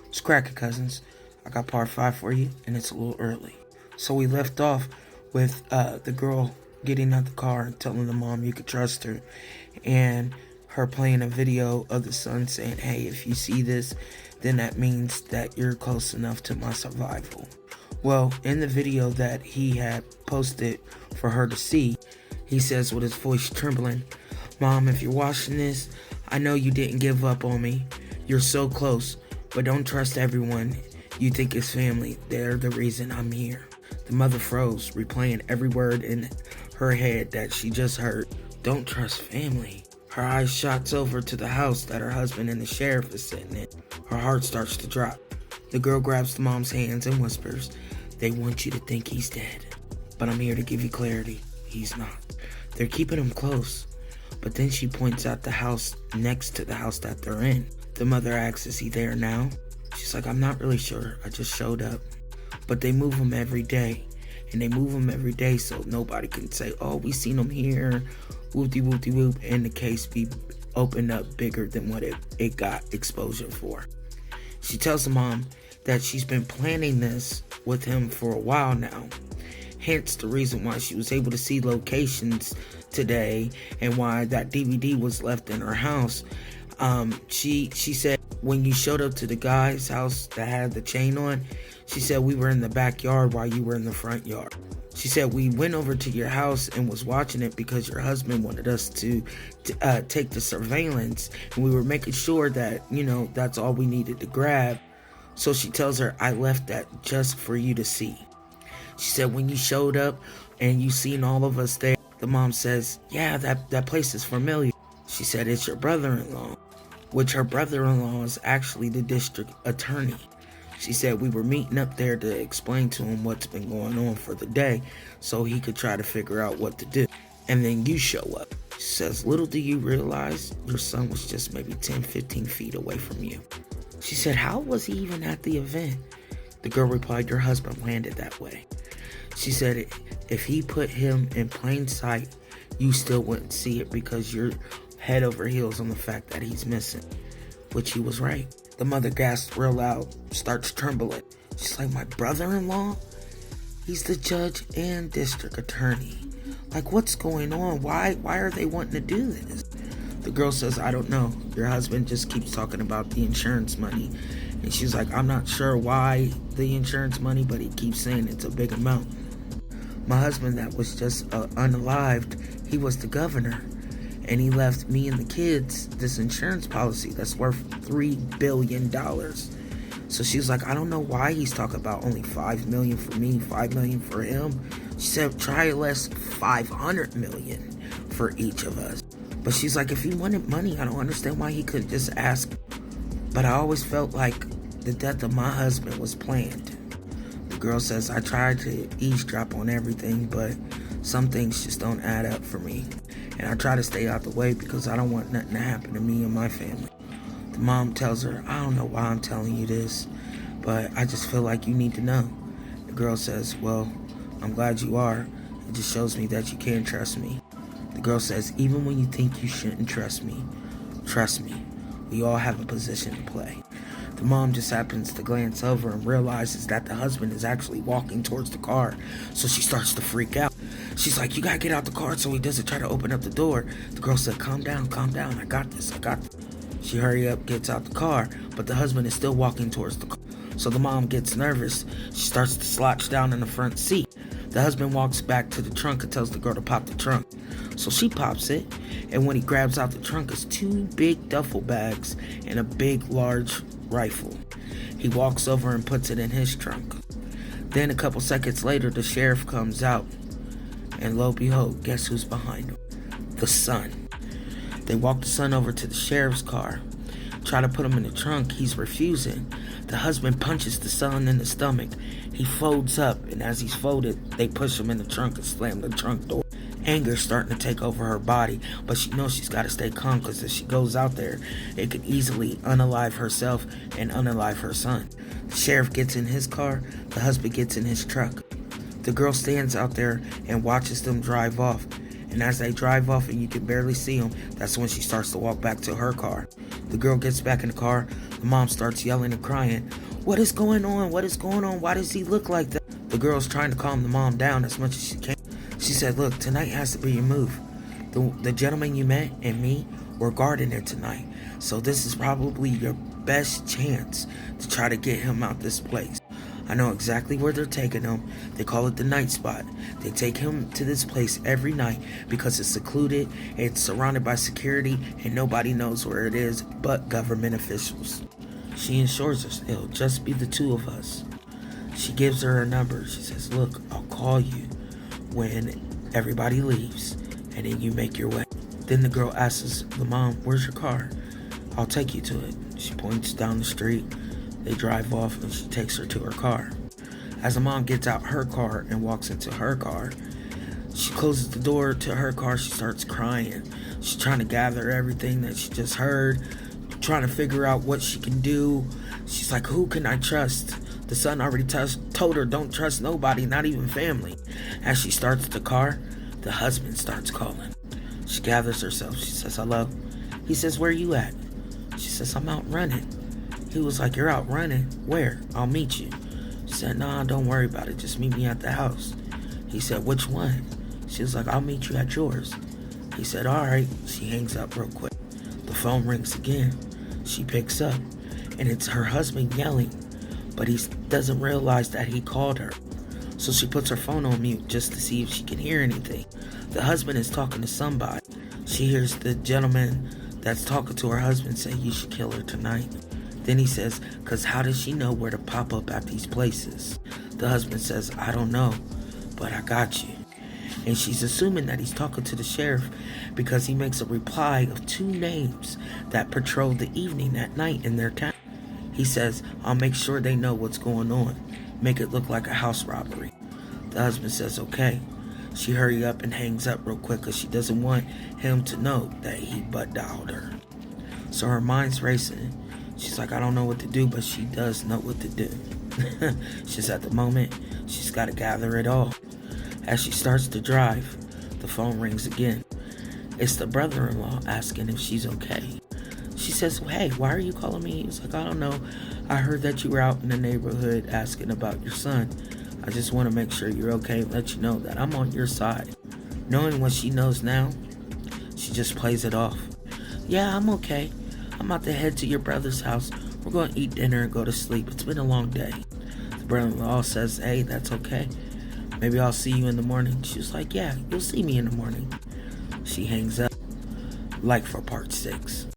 It's cracking, cousins. I got part 5 for you, and it's a little early. So we left off with the girl getting out the car and telling the mom you could trust her, and her playing a video of the son saying, hey, if you see this, then that means that you're close enough to my survival. Well, in the video that he had posted for her to see, he says with his voice trembling, Mom, if you're watching this, I know you didn't give up on me. You're so close, but don't trust everyone you think is family. They're the reason I'm here. The mother froze, replaying every word in her head that she just heard. Don't trust family. Her eyes shots over to the house that her husband and the sheriff is sitting in. Her heart starts to drop. The girl grabs the mom's hands and whispers, they want you to think he's dead. But I'm here to give you clarity. He's not. They're keeping him close. But then she points out the house next to the house that they're in. The mother asks, is he there now? She's like, I'm not really sure. I just showed up. But they move him every day. And they move him every day so nobody can say, oh, we seen him here. Whoop-de-whoop-de-whoop. And the case be opened up bigger than what it got exposure for. She tells the mom that she's been planning this with him for a while now. Hence the reason why she was able to see locations today and why that DVD was left in her house. She said when you showed up to the guy's house that had the chain on, she said we were in the backyard while you were in the front yard. She said we went over to your house and was watching it because your husband wanted us to take the surveillance, and we were making sure that, that's all we needed to grab. So she tells her, I left that just for you to see. She said when you showed up and you seen all of us there, the mom says, yeah, that place is familiar. She said, it's your brother-in-law, which her brother-in-law is actually the district attorney. She said we were meeting up there to explain to him what's been going on for the day so he could try to figure out what to do. And then you show up. She says, little do you realize your son was just maybe 10, 15 feet away from you. She said, how was he even at the event? The girl replied, your husband landed that way. She said, if he put him in plain sight, you still wouldn't see it because you're head over heels on the fact that he's missing. Which he was right. The mother gasps real loud, starts trembling. She's like, my brother-in-law? He's the judge and district attorney. Like, what's going on? Why are they wanting to do this? The girl says, I don't know. Your husband just keeps talking about the insurance money. And she's like, I'm not sure why the insurance money, but he keeps saying it's a big amount. My husband that was just unalived, he was the governor. And he left me and the kids this insurance policy that's worth $3 billion. So she's like, I don't know why he's talking about only $5 million for me, $5 million for him. She said, try less $500 million for each of us. But she's like, if he wanted money, I don't understand why he couldn't just ask. But I always felt like the death of my husband was planned. The girl says, I tried to eavesdrop on everything, but some things just don't add up for me. And I try to stay out the way because I don't want nothing to happen to me and my family. The mom tells her, I don't know why I'm telling you this, but I just feel like you need to know. The girl says, well, I'm glad you are. It just shows me that you can trust me. The girl says, even when you think you shouldn't trust me, we all have a position to play. The mom just happens to glance over and realizes that the husband is actually walking towards the car, so she starts to freak out. She's like, you gotta get out the car so he doesn't try to open up the door. The girl said, calm down, I got this. She hurry up, gets out the car, but the husband is still walking towards the car. So the mom gets nervous. She starts to slouch down in the front seat. The husband walks back to the trunk and tells the girl to pop the trunk. So she pops it, and when he grabs out the trunk, it's 2 big duffel bags and a big, large rifle. He walks over and puts it in his trunk. Then a couple seconds later, the sheriff comes out, and lo and behold, guess who's behind him? The son. They walk the son over to the sheriff's car, try to put him in the trunk. He's refusing. The husband punches the son in the stomach. He folds up, and as he's folded, they push him in the trunk and slam the trunk door. Anger's starting to take over her body, but she knows she's got to stay calm because if she goes out there, it could easily unalive herself and unalive her son. The sheriff gets in his car, the husband gets in his truck. The girl stands out there and watches them drive off, And as they drive off and you can barely see them, that's when she starts to walk back to her car. The girl gets back in the car. The mom starts yelling and crying. What is going on? What is going on? Why does he look like that? The girl's trying to calm the mom down as much as she can. She said, look, tonight has to be your move. The gentleman you met and me were guarding it tonight. So this is probably your best chance to try to get him out this place. I know exactly where they're taking him. They call it the night spot. They take him to this place every night because it's secluded, it's surrounded by security, and nobody knows where it is but government officials. She assures us it'll just be the two of us. She gives her number. She says, look, I'll call you when everybody leaves, and then you make your way. Then the girl asks the mom, where's your car? I'll take you to it. She points down the street. They drive off and she takes her to her car. As the mom gets out her car and walks into her car, she closes the door to her car. She starts crying. She's trying to gather everything that she just heard, trying to figure out what she can do. She's like, who can I trust? The son already told her, don't trust nobody, not even family. As she starts the car, the husband starts calling. She gathers herself. She says, hello. He says, where you at? She says, I'm out running. He was like, you're out running? Where? I'll meet you. She said, nah, don't worry about it. Just meet me at the house. He said, which one? She was like, I'll meet you at yours. He said, all right. She hangs up real quick. The phone rings again. She picks up, and it's her husband yelling, but he doesn't realize that he called her. So she puts her phone on mute just to see if she can hear anything. The husband is talking to somebody. She hears the gentleman that's talking to her husband say, you should kill her tonight. Then he says, because how does she know where to pop up at these places? The husband says, I don't know, but I got you. And she's assuming that he's talking to the sheriff because he makes a reply of two names that patrol the evening at night in their town. He says, I'll make sure they know what's going on. Make it look like a house robbery. The husband says, okay. She hurry up and hangs up real quick because she doesn't want him to know that he butt dialed her. So her mind's racing. She's like, I don't know what to do, but she does know what to do. She's at the moment, she's got to gather it all. As she starts to drive, the phone rings again. It's the brother-in-law asking if she's okay. She says, hey, why are you calling me? He's like, I don't know. I heard that you were out in the neighborhood asking about your son. I just want to make sure you're okay and let you know that I'm on your side. Knowing what she knows now, she just plays it off. Yeah, I'm okay. I'm about to head to your brother's house. We're going to eat dinner and go to sleep. It's been a long day. The brother-in-law says, hey, that's okay. Maybe I'll see you in the morning. She was like, yeah, you'll see me in the morning. She hangs up. Like for part 6.